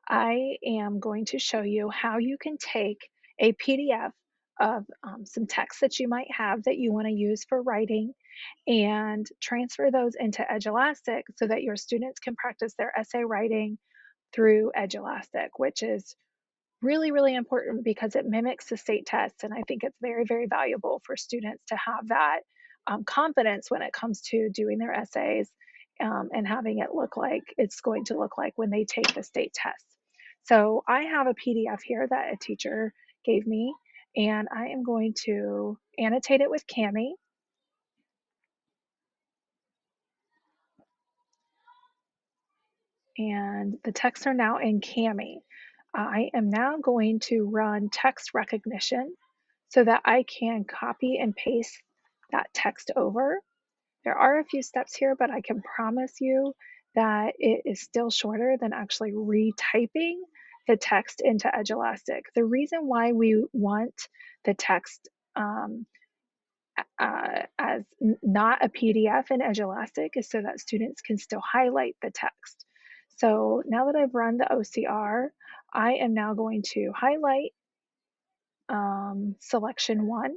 I am going to show you how you can take a PDF of some text that you might have that you want to use for writing and transfer those into Edulastic so that your students can practice their essay writing through Edulastic, which is really, really important because it mimics the state tests. And I think it's very, very valuable for students to have that confidence when it comes to doing their essays and having it look like it's going to look like when they take the state test. So I have a PDF here that a teacher gave me, and I am going to annotate it with Cami. And the texts are now in Cami. I am now going to run text recognition so that I can copy and paste that text over. There are a few steps here, but I can promise you that it is still shorter than actually retyping the text into Edulastic. The reason why we want the text as not a PDF in Edulastic is so that students can still highlight the text. So now that I've run the OCR, I am now going to highlight selection 1,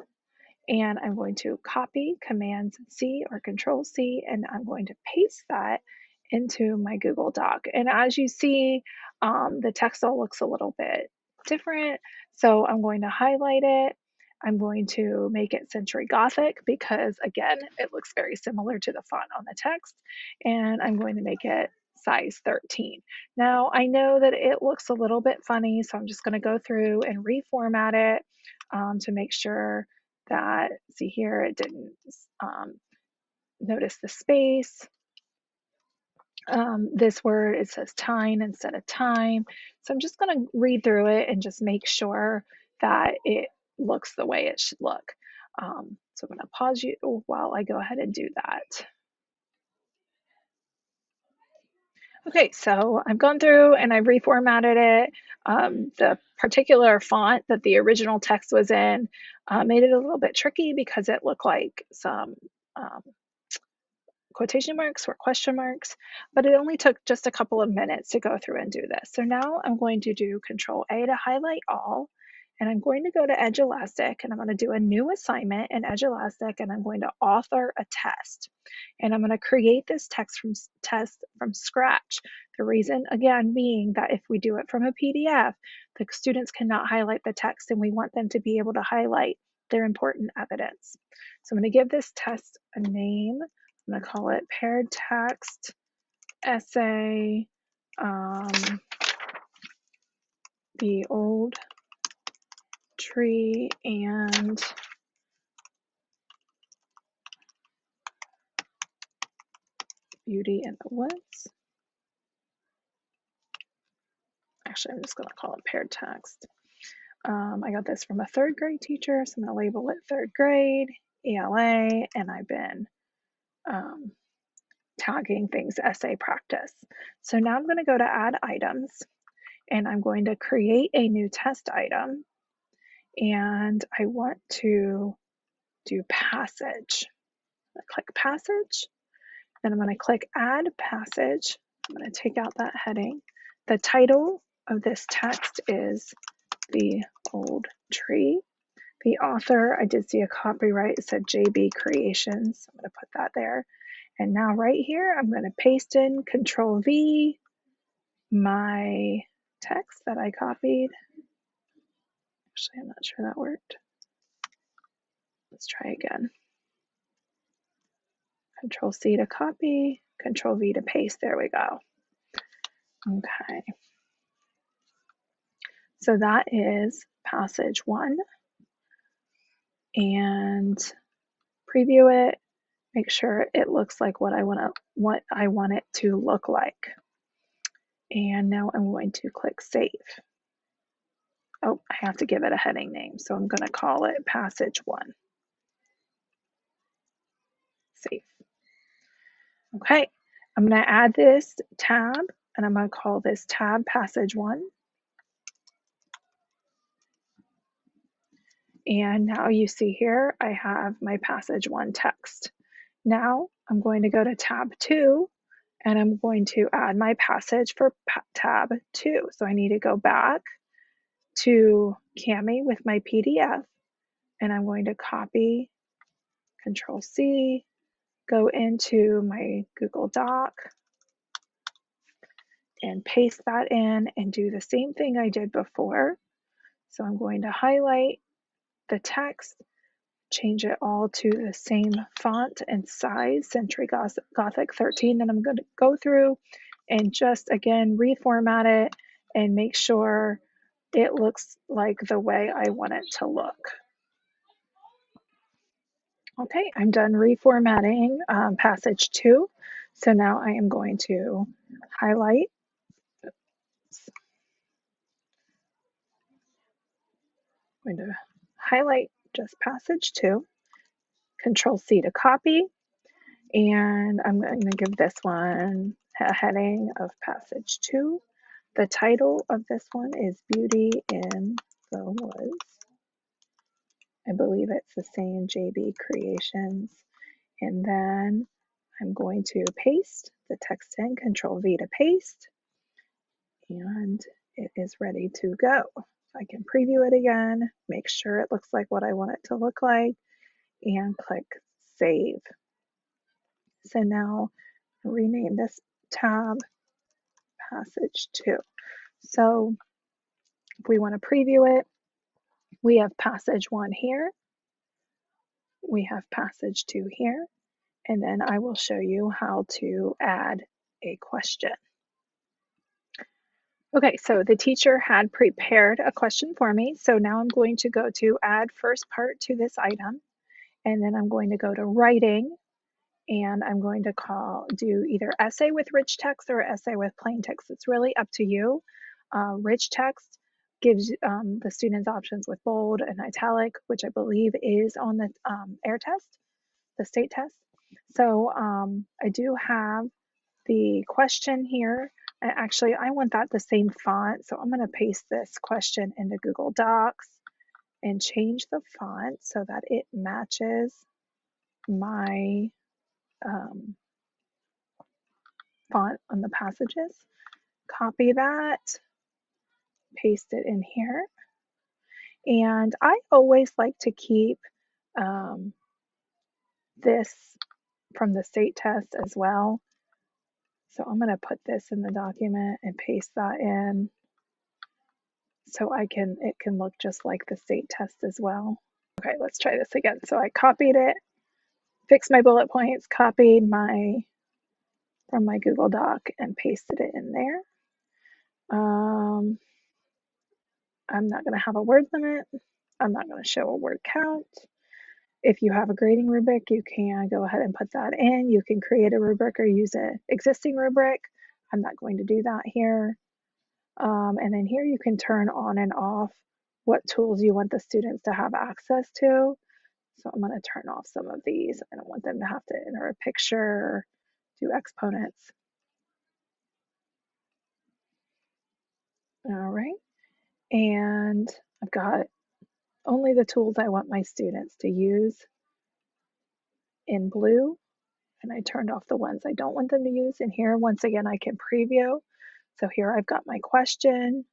and I'm going to copy Command C or Control C, and I'm going to paste that into my Google Doc. And as you see, the text all looks a little bit different. So I'm going to highlight it. I'm going to make it Century Gothic because, again, it looks very similar to the font on the text. And I'm going to make it size 13. Now, I know that it looks a little bit funny, so I'm just going to go through and reformat it to make sure that, see here, it didn't notice the space. This word, it says time instead of time. So I'm just going to read through it and just make sure that it looks the way it should look. So I'm going to pause you while I go ahead and do that. Okay, so I've gone through and I've reformatted it. The particular font that the original text was in made it a little bit tricky because it looked like some um, quotation marks or question marks, but it only took just a couple of minutes to go through and do this. So now I'm going to do Control A to highlight all, and I'm going to go to Edulastic, and I'm going to do a new assignment in Edulastic, and I'm going to author a test. And I'm going to create this test from scratch. The reason, again, being that if we do it from a PDF, the students cannot highlight the text, and we want them to be able to highlight their important evidence. So I'm going to give this test a name. I'm going to call it paired text essay, the old tree and beauty in the woods. Actually, I'm just going to call it paired text. I got this from a 3rd grade teacher, so I'm going to label it 3rd grade, ELA, and I've been tagging things essay practice. So now I'm going to go to add items, and I'm going to create a new test item, and I want to do passage. I'm going to click passage, then I'm going to click add passage. I'm going to take out that heading. The title of this text is The Old Tree. The author, I did see a copyright, it said JB Creations. I'm going to put that there. And now right here, I'm going to paste in Control V my text that I copied. Actually, I'm not sure that worked. Let's try again. Control C to copy, Control V to paste. There we go. Okay. So that is passage 1. And preview it. Make sure it looks like what I want it to look like. And now I'm going to click save. Oh, I have to give it a heading name, so I'm going to call it passage 1. Save. Okay, I'm going to add this tab, and I'm going to call this tab passage 1. And now you see here, I have my passage 1 text. Now I'm going to go to tab 2, and I'm going to add my passage for tab 2. So I need to go back to Cami with my PDF, and I'm going to copy, Control C, go into my Google Doc and paste that in and do the same thing I did before. So I'm going to highlight the text, change it all to the same font and size, Century Gothic 13. Then I'm going to go through and just again reformat it and make sure it looks like the way I want it to look. Okay, I'm done reformatting passage 2. So now I am going to highlight, just passage 2, Control C to copy, and I'm going to give this one a heading of passage 2. The title of this one is Beauty in the Woods. I believe it's the same JB Creations. And then I'm going to paste the text in, Control V to paste, and it is ready to go. I can preview it again, make sure it looks like what I want it to look like, and click Save. So now rename this tab Passage 2. So if we want to preview it, we have Passage 1 here, we have Passage 2 here, and then I will show you how to add a question. Okay, so the teacher had prepared a question for me. So now I'm going to go to add first part to this item, and then I'm going to go to writing, and I'm going to do either essay with rich text or essay with plain text. It's really up to you. Rich text gives the students options with bold and italic, which I believe is on the air test, the state test. So I do have the question here. And actually, I want that the same font. So I'm going to paste this question into Google Docs and change the font so that it matches my font on the passages. Copy that, paste it in here. And I always like to keep this from the state test as well. So I'm going to put this in the document and paste that in so it can look just like the state test as well. Okay, let's try this again. So I copied it, fixed my bullet points, copied from my Google Doc and pasted it in there. I'm not going to have a word limit. I'm not going to show a word count. If you have a grading rubric, you can go ahead and put that in. You can create a rubric or use an existing rubric. I'm not going to do that here. And then here you can turn on and off what tools you want the students to have access to. So I'm going to turn off some of these. I don't want them to have to enter a picture or do exponents. All right. And I've got only the tools I want my students to use in blue. And I turned off the ones I don't want them to use. And here, once again, I can preview. So here I've got my question.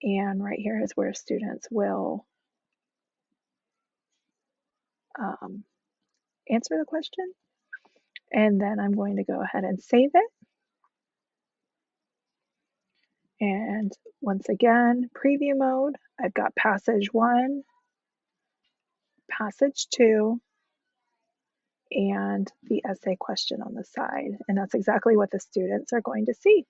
And right here is where students will answer the question. And then I'm going to go ahead and save it. And once again, preview mode, I've got passage 1, passage 2, and the essay question on the side. And that's exactly what the students are going to see.